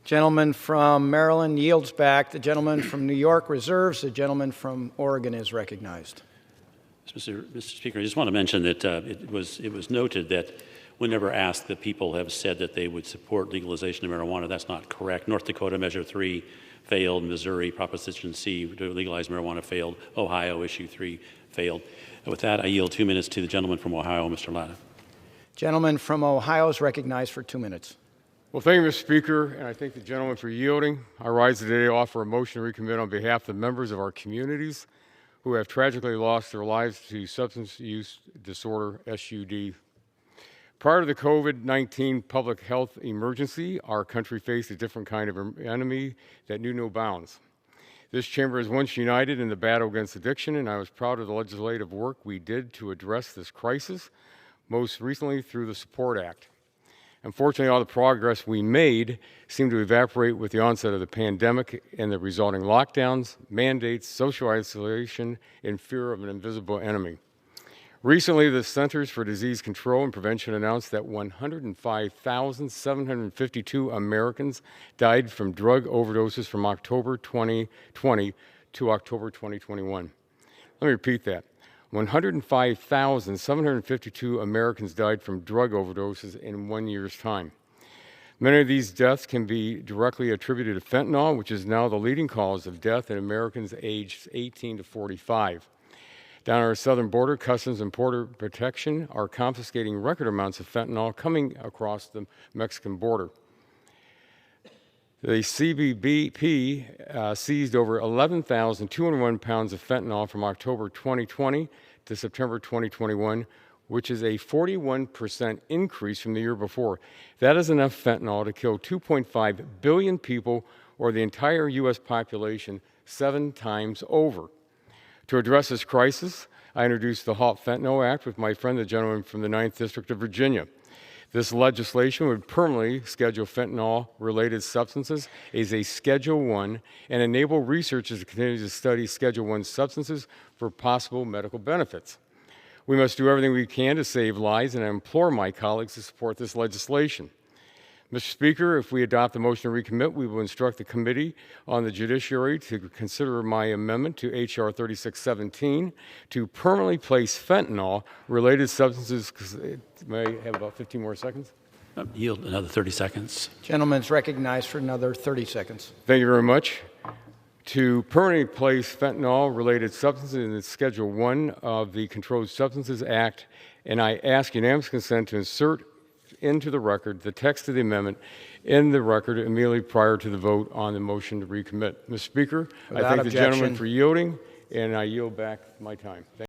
Gentleman from Maryland yields back. The gentleman from New York reserves. The gentleman from Oregon is recognized. Mr. Speaker, I just want to mention that it was noted that whenever asked, the people have said that they would support legalization of marijuana. That's not correct. North Dakota Measure 3 failed. Missouri Proposition C to legalize marijuana failed. Ohio Issue 3 failed. And with that, I yield 2 minutes to the gentleman from Ohio, Mr. Latta. Gentleman from Ohio is recognized for 2 minutes. Well, thank you, Mr. Speaker, and I thank the gentleman for yielding. I rise today to offer a motion to recommit on behalf of the members of our communities who have tragically lost their lives to substance use disorder, SUD. Prior to the COVID-19 public health emergency, our country faced a different kind of enemy that knew no bounds. This chamber is once united in the battle against addiction, and I was proud of the legislative work we did to address this crisis, most recently through the SUPPORT Act. Unfortunately, all the progress we made seemed to evaporate with the onset of the pandemic and the resulting lockdowns, mandates, social isolation, and fear of an invisible enemy. Recently, the Centers for Disease Control and Prevention announced that 105,752 Americans died from drug overdoses from October 2020 to October 2021. Let me repeat that. 105,752 Americans died from drug overdoses in 1 year's time. Many of these deaths can be directly attributed to fentanyl, which is now the leading cause of death in Americans aged 18 to 45. Down our southern border, Customs and Border Protection are confiscating record amounts of fentanyl coming across the Mexican border. The CBP seized over 11,201 pounds of fentanyl from October 2020 to September 2021, which is a 41% increase from the year before. That is enough fentanyl to kill 2.5 billion people, or the entire U.S. population, 7 times over. To address this crisis, I introduced the Halt Fentanyl Act with my friend, the gentleman from the 9th District of Virginia. This legislation would permanently schedule fentanyl-related substances as a Schedule I and enable researchers to continue to study Schedule I substances for possible medical benefits. We must do everything we can to save lives, and I implore my colleagues to support this legislation. Mr. Speaker, if we adopt the motion to recommit, we will instruct the Committee on the Judiciary to consider my amendment to H.R. 3617 to permanently place fentanyl-related substances. May I have about 15 more seconds? Yield another 30 seconds. Gentleman's recognized for another 30 seconds. Thank you very much. To permanently place fentanyl-related substances in the Schedule I of the Controlled Substances Act, and I ask unanimous consent to insert into the record the text of the amendment in the record immediately prior to the vote on the motion to recommit. Mr. Speaker, I thank the gentleman for yielding, and I yield back my time.